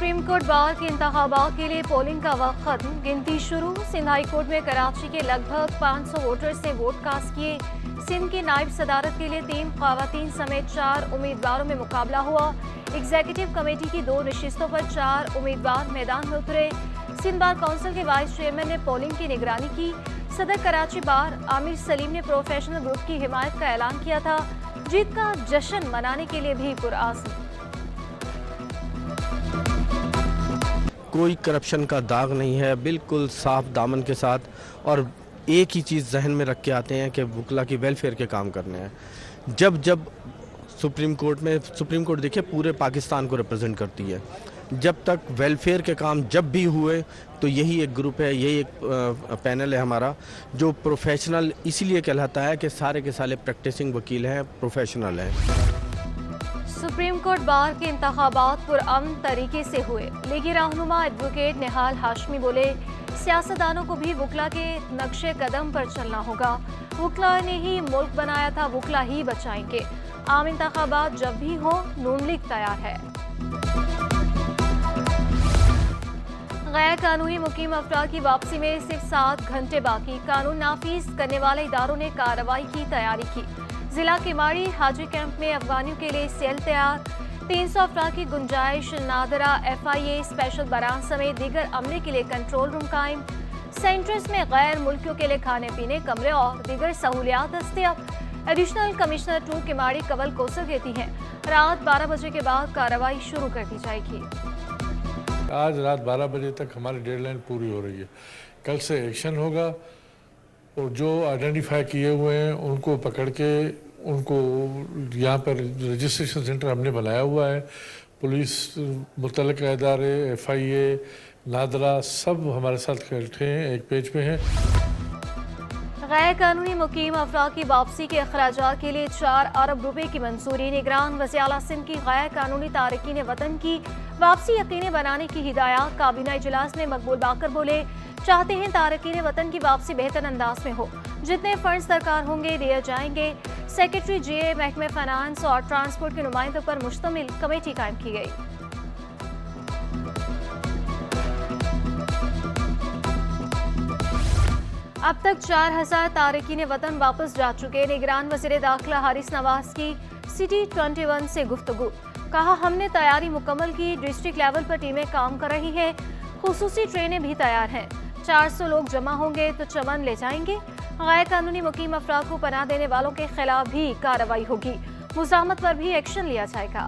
Supreme court bar के इंतखाबात के लिए पोलिंग का वक्त खत्म, गिनती शुरू। सिंध हाई कोर्ट में कराची के लगभग 500 वोटर्स ने वोट कास्ट किए। सिंध की नायब सदारत के लिए 3 खवातीन समेत 4 उम्मीदवारों में मुकाबला हुआ। एग्जीक्यूटिव कमेटी की 2 नशिस्तों पर 4 उम्मीदवार मैदान में उतरे। सिंध बार काउंसिल के वाइस चेयरमैन ने पोलिंग की निगरानी की। सदर कराची बार आमिर सलीम ने प्रोफेशनल ग्रुप की हिमायत का ऐलान किया था। जीत का जश्न मनाने के लिए भी पुरआज़्म। कोई करप्शन का दाग नहीं है, बिल्कुल साफ दामन के साथ, और एक ही चीज़ जहन में रख के आते हैं कि वकला की वेलफेयर के काम करने हैं। जब सुप्रीम कोर्ट देखिए पूरे पाकिस्तान को रिप्रेजेंट करती है, जब तक वेलफेयर के काम जब भी हुए तो यही एक ग्रुप है, यही एक पैनल है हमारा जो प्रोफेशनल इसीलिए कहलाता है कि सारे के सारे प्रैक्टिसिंग वकील हैं, प्रोफेशनल हैं। सुप्रीम कोर्ट बार के इंतखाबात पुरअमन तरीके से हुए। लीगी रहनुमा एडवोकेट निहाल हाशमी बोले, सियासतदानों को भी वकला के नक्शे कदम पर चलना होगा। वकला ने ही मुल्क बनाया था, वकला ही बचाएंगे। आम इंतखाबात जब भी हो, नून लीग तैयार है। गैर कानूनी मुकीम अफराद की वापसी में सिर्फ 7 घंटे बाकी, कानून नाफिज करने वाले इदारों ने कार्रवाई की तैयारी की। जिला किमाड़ी हाजी कैंप में अफगानियों के लिए सेल तैयार। 300 अफराद की गुंजाइश। नादरा, FIA, स्पेशल बरान समेत दीगर अमले के लिए कंट्रोल रूम कायम। सेंटर्स में गैर मुल्कियों के लिए खाने पीने, कमरे और दीगर सहूलियात दस्तयाब। एडिशनल कमिश्नर 2 किमाड़ी कवल कोसर कहती हैं, रात 12 बजे के बाद कार्रवाई शुरू कर दी जाएगी। आज रात 12 बजे तक हमारी डेडलाइन पूरी हो रही है। कल से एक्शन होगा और जो आइडेंटिफाई किए हुए हैं उनको पकड़ के उनको यहाँ पर रजिस्ट्रेशन सेंटर हमने बनाया हुआ है। पुलिस, मुतल्लिका इदारे, FIA, नादरा सब हमारे साथ इकट्ठे हैं, एक पेज पे हैं। गैर कानूनी मुकीम अफराद की वापसी के अखराजात के लिए 4 अरब रुपए की मंजूरी। निगरान वज़ीर आला सिंध की गैर कानूनी तारकीन वतन की वापसी यकीनी बनाने की हिदायत। काबीना इजलास में मकबूल बाकर बोले, चाहते हैं तारकीन वतन की वापसी बेहतर अंदाज में हो, जितने फंड्स दरकार होंगे दिए जाएंगे। सेक्रेटरी GA महकमे फाइनेंस और ट्रांसपोर्ट के नुमाइंदों पर मुश्तमिल कमेटी कायम की गई। अब तक 4000 तारकीन वतन वापस जा चुके। निगरान वज़ीर दाखिला हारिस नवाज की सिटी 21 से गुफ्तगू। कहा, हमने तैयारी मुकम्मल की, डिस्ट्रिक्ट लेवल पर टीमें काम कर रही हैं, खुसूसी ट्रेनें भी तैयार हैं। 400 लोग जमा होंगे तो चमन ले जाएंगे। गैर कानूनी मुकीम अफराद को पनाह देने वालों के खिलाफ भी कार्रवाई होगी, मुज़ाहमत पर भी एक्शन लिया जाएगा।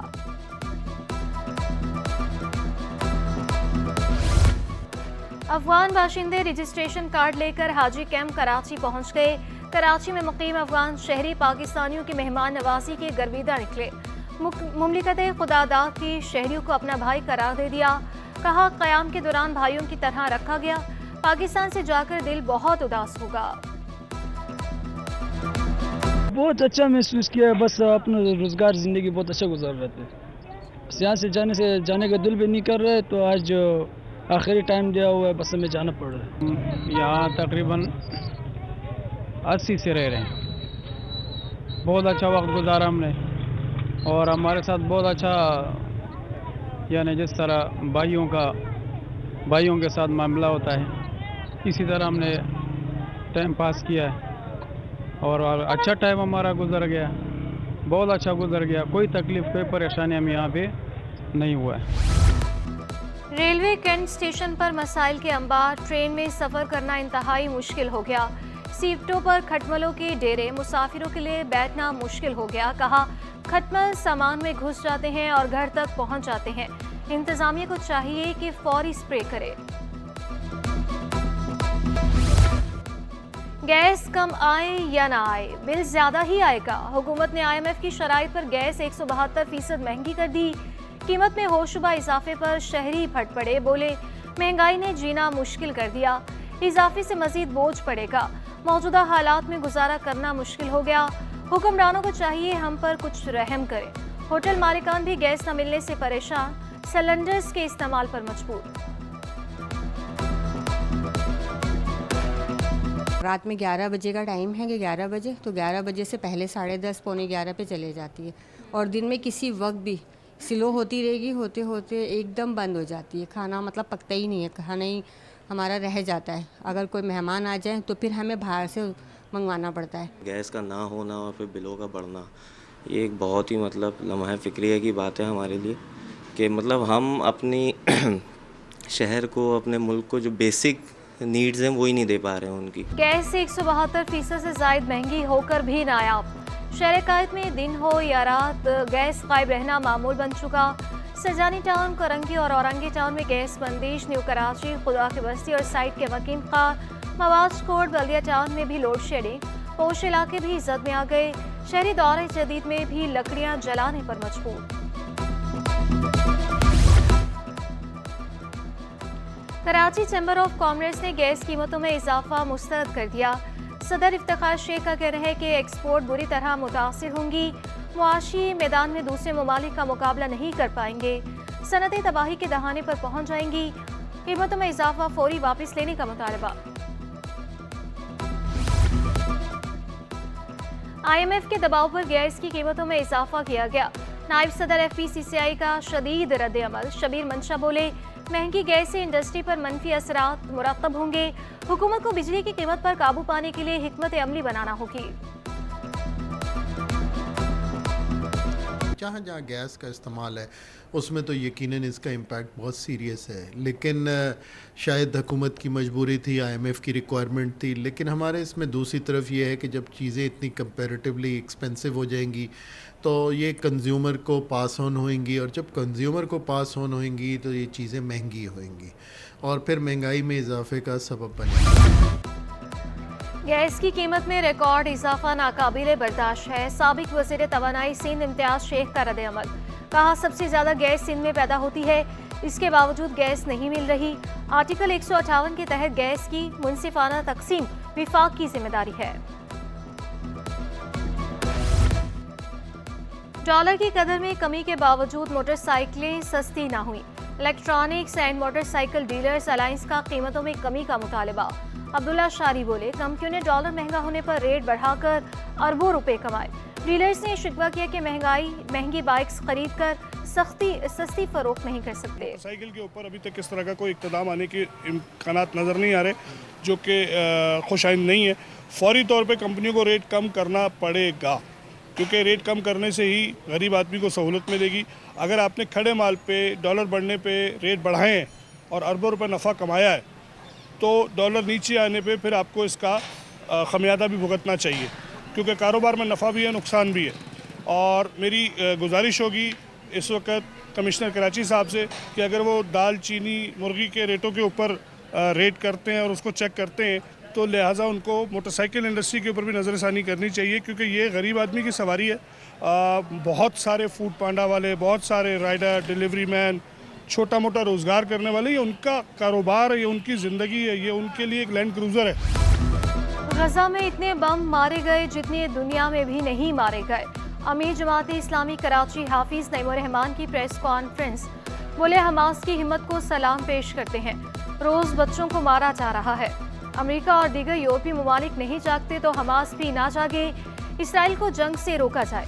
अफगान बाशिंदे रजिस्ट्रेशन कार्ड लेकर हाजी कैंप कराची पहुंच गए। कराची में मुकीम अफगान शहरी पाकिस्तानियों की मेहमान नवाजी के गर्विदा निकले। मुमलिकत खुदादाद की शहरियों को अपना भाई करार दे दिया। कहा, क़याम के दौरान भाइयों की तरह रखा गया, पाकिस्तान से जाकर दिल बहुत उदास होगा। बहुत अच्छा महसूस किया है, बस अपना रोजगार जिंदगी बहुत अच्छा गुजार रहे थे। यहाँ से जाने का दिल भी नहीं कर रहा है, तो आज जो आखिरी टाइम दिया हुआ है, बस हमें जाना पड़ रहा है। यहाँ तकरीबन 80 से रह रहे हैं। बहुत अच्छा वक्त गुजारा हमने, और हमारे साथ बहुत अच्छा, यानी जिस तरह भाइयों के साथ मामला होता है, इसी तरह हमने टाइम पास किया है और अच्छा टाइम हमारा गुजर गया, बहुत अच्छा गुजर गया। कोई तकलीफ, कोई परेशानी हमें यहाँ पे नहीं हुआ है। रेलवे कैंट स्टेशन पर मसाइल के अंबार। ट्रेन में सफ़र करना इंतहाई मुश्किल हो गया। सीटों पर खटमलों के डेरे, मुसाफिरों के लिए बैठना मुश्किल हो गया। कहा, खटमल सामान में घुस जाते हैं और घर तक पहुंच जाते हैं। इंतजामिया को चाहिए कि फौरी स्प्रे करे। गैस कम आए या ना आए, बिल ज्यादा ही आएगा। हुकूमत ने IMF की शराइत पर गैस 172% महंगी कर दी। कीमत में होशुबा इजाफे पर शहरी फट पड़े। बोले, महंगाई ने जीना मुश्किल कर दिया, इजाफे से मजीद बोझ पड़ेगा। मौजूदा हालात में गुजारा करना मुश्किल हो गया। हुक्मरानों को चाहिए हम पर कुछ रहम करें। होटल मालिकान भी गैस न मिलने से परेशान, सिलेंडर्स के इस्तेमाल पर मजबूर। रात में 11 बजे का टाइम है कि 11 बजे, तो 11 बजे से पहले 10:30 पौने 11 पे चले जाती है। और दिन में किसी वक्त भी स्लो होती रहेगी, होते होते एकदम बंद हो जाती है। खाना मतलब पकता ही नहीं है, खाना ही हमारा रह जाता है। अगर कोई मेहमान आ जाए तो फिर हमें बाहर से मंगवाना पड़ता है। गैस का ना होना और फिर बिलों का बढ़ना, ये एक बहुत ही मतलब लम्हा फ़िक्रिया की बात है हमारे लिए कि मतलब हम अपनी शहर को, अपने मुल्क को जो बेसिक नीड्स हैं वो ही नहीं दे पा रहे हैं उनकी। गैस 172% से जायद महंगी होकर भी नायाब। शहर कायद में दिन हो या रात गैस गायब रहना मामूल बन चुका। सजानी टाउन, करंगी और औरंगी टाउन में गैस बंदिश, न्यू कराची, खुदा की बस्ती और साइड के वकीम खां, मवाज कोट, बल्दिया टाउन में भी लोड शेडिंग। पोश इलाके भी जद में आ गए। शहरी दौरे जदीद में भी लकड़ियां जलाने पर मजबूर। कराची चैम्बर ऑफ कॉमर्स ने गैस कीमतों में इजाफा मुस्तरद कर दिया। सदर इफ्तिखार शेख का कहना है कि एक्सपोर्ट बुरी तरह मुतासिर होंगी। मुआशी मैदान में दूसरे ममालिक का मुकाबला नहीं कर पाएंगे। सनतें तबाही के दहाने पर पहुंच जाएंगी। कीमतों में इजाफा फौरी वापस लेने का मुतालबा। IMF के दबाव पर गैस की कीमतों में इजाफा किया गया। नायब सदर FPCCI का शदीद रद्द अमल। शबीर मंशा बोले, महंगी गैस से इंडस्ट्री पर मनफी असरात मुरतब होंगे। हुकूमत को बिजली की कीमत पर काबू पाने के लिए हिकमत अमली बनाना होगी। जहाँ जहाँ गैस का इस्तेमाल है उसमें तो यकीनन इसका इम्पैक्ट बहुत सीरियस है, लेकिन शायद हुकूमत की मजबूरी थी, IMF की रिक्वायरमेंट थी। लेकिन हमारे इसमें दूसरी तरफ ये है कि जब चीज़ें इतनी कंपैरेटिवली एक्सपेंसिव हो जाएंगी तो ये कंज्यूमर को पास ऑन होएंगी, और जब कंज्यूमर को पास ऑन होएंगी तो ये चीज़ें महंगी होएंगी और फिर महंगाई में इजाफे का सबब बनेगी। गैस की कीमत में रिकॉर्ड इजाफा नाकाबिले बर्दाश्त है। साबिक वज़ीर तवानाई सिंध इम्तियाज शेख का रद्द अमल। कहा, सबसे ज़्यादा गैस सिंध में पैदा होती है, इसके बावजूद गैस नहीं मिल रही। आर्टिकल 158 के तहत गैस की मुनसिफाना तकसीम विफाक की जिम्मेदारी है। डॉलर की कदर में कमी के बावजूद मोटरसाइकिलें सस्ती ना हुई। Electronics and motorcycle dealers alliance का कीमतों में कमी का मुतालबा। अब्दुल्ला शारी बोले, कंपनियों ने डॉलर महंगा होने पर रेट बढ़ाकर अरबों रुपए कमाए। डीलर्स ने शिकवा किया कि महंगी बाइक्स खरीद कर सस्ती फरोख्त नहीं कर सकते। साइकिल के ऊपर अभी तक इस तरह का कोई इक़्तिदाम आने के इम्कानात नज़र नहीं आ रहे, जो कि खुशाइंद नहीं है। फौरी तौर पे कंपनियों को रेट कम करना पड़ेगा, क्योंकि रेट कम करने से ही गरीब आदमी को सहूलत मिलेगी। अगर आपने खड़े माल पे डॉलर बढ़ने पे रेट बढ़ाए हैं और अरबों रुपए नफ़ा कमाया है, तो डॉलर नीचे आने पे फिर आपको इसका खमियाजा भी भुगतना चाहिए, क्योंकि कारोबार में नफ़ा भी है, नुकसान भी है। और मेरी गुजारिश होगी इस वक्त कमिश्नर कराची साहब से कि अगर वो दाल, चीनी, मुर्गी के रेटों के ऊपर रेट करते हैं और उसको चेक करते हैं, तो लिहाजा उनको मोटरसाइकिल इंडस्ट्री के ऊपर भी नज़रसानी करनी चाहिए, क्योंकि ये गरीब आदमी की सवारी है। बहुत सारे फूड पांडा वाले, बहुत सारे राइडर, डिलीवरी मैन, छोटा मोटा रोज़गार करने वाले, ये उनका कारोबार है, ये उनकी ज़िंदगी है, ये उनके लिए एक लैंड क्रूज़र है। गजा में इतने बम मारे गए जितने दुनिया में भी नहीं मारे गए। अमीर जमात इस्लामी कराची हाफिज नईमुर रहमान की प्रेस कॉन्फ्रेंस। बोले, हमास की हिम्मत को सलाम पेश करते हैं। रोज़ बच्चों को मारा जा रहा है। अमेरिका और दीगर यूरोपीय ममालिक नहीं जागते तो हमास भी ना जागे। इसराइल को जंग से रोका जाए।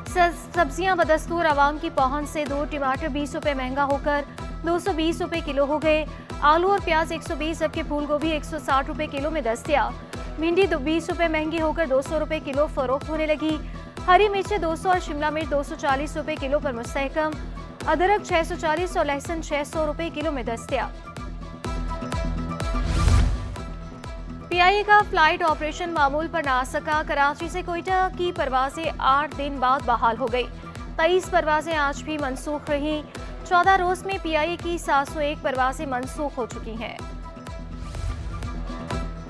सब्जियां बदस्तूर आवाम की पहुंच से दूर। टमाटर 20 रुपए महंगा होकर 220 रुपए किलो हो गए। आलू और प्याज 120, जबकि फूल गोभी 160 रुपए किलो में दस्तयाब। भिंडी 20 रुपए महंगी होकर 200 रुपए किलो फरोख्त होने लगी। हरी मिर्चें 200 और शिमला मिर्च 240 रुपए किलो पर मुस्तहकम। अदरक 640 और लहसुन 600 रुपए किलो में दस्तयाब। PIA का फ्लाइट ऑपरेशन मामूल पर ना आ सका। कराची से कोयटा की परवाजें 8 दिन बाद बहाल हो गई। 23 परवाजें आज भी मनसूख रहीं। 14 रोज में PIA की 701 परवाजें मनसूख हो चुकी हैं।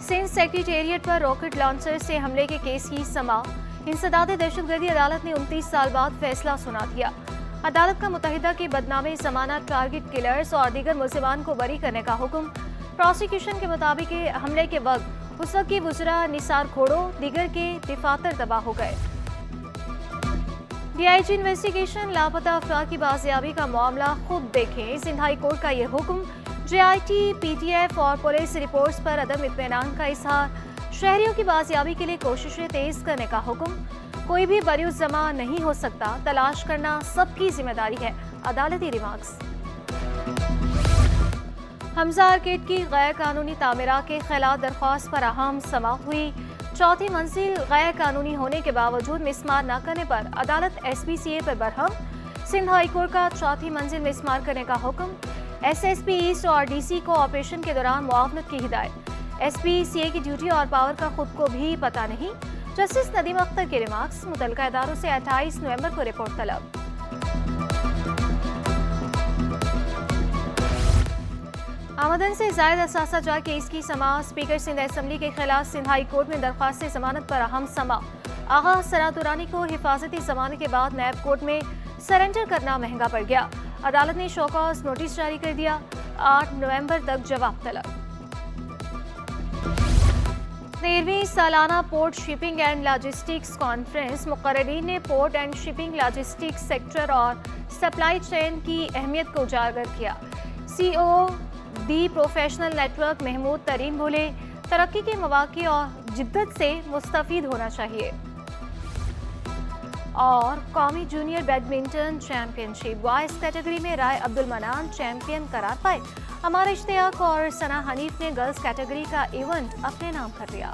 सिंध सेक्रेटेरिएट पर रॉकेट लॉन्चर से हमले के केस की समा। इंसदाद दहशतगर्दी अदालत ने 29 साल बाद फैसला सुना दिया। अदालत का मुत्तहिदा के बदनामे जमानत, टारगेट किलर्स और दीगर मुलजिमान को बरी करने का हुक्म। प्रोसिक्यूशन के मुताबिक हमले के वक्त उस वक्त के वुज़रा निसार खोड़ो दीगर के दिफातर तबाह हो गए। DIG इन्वेस्टिगेशन लापता अफराद की बाजियाबी का मामला खुद देखें। सिंध हाई कोर्ट का यह हुक्म। JIT, PTF और पुलिस रिपोर्ट्स पर अदम इत्मीनान का इजहार। शहरियों की बाजियाबी के लिए कोशिशें तेज करने का हुक्म। कोई भी बरूज जमा नहीं हो सकता, तलाश करना सबकी जिम्मेदारी है। अदालती रिमार्क्स। हमजा आर्केड की गैर कानूनी तामीरात के खिलाफ दरख्वास्त पर अहम समाअत हुई। चौथी मंजिल गैर कानूनी होने के बावजूद मिसमार न करने पर अदालत SPCA पर बरहम। सिंध हाई कोर्ट का चौथी मंजिल मिसमार करने का हुक्म। SSP ईस्ट और DC को ऑपरेशन के दौरान मुआवनत की हिदायत। SPCA की ड्यूटी और पावर का खुद को भी पता नहीं। जस्टिस नदीम अख्तर के रिमार्क्स। मुतल्लिका इदारों से 28 नवंबर को रिपोर्ट तलब। आमदन से जायद असासा जा केस की समाअत। स्पीकर सिंध असम्बली के खिलाफ सिंध हाई कोर्ट में दरख्वास्त जमानत पर अहम समाअत। आगा सरा दुरानी को हिफाजती जमानत के बाद नैब कोर्ट में सरेंडर करना महंगा पड़ गया। अदालत ने शो कॉज नोटिस जारी कर दिया। 8 नवंबर तक जवाब तलब। 13वीं सालाना port shipping and logistics conference मुकर्ररीन ने port and shipping logistics sector और सप्लाई चेन की अहमियत को उजागर किया। CEO the professional network Mahmood Tareen बोले, तरक्की के मौके और जिद्दत से मुस्तफीद होना चाहिए। और कौमी junior badminton championship boys category में राय अब्दुल मनान चैंपियन करार पाए। हमारे इश्तियाक और सना हनीफ ने गर्ल्स कैटेगरी का इवेंट अपने नाम कर लिया।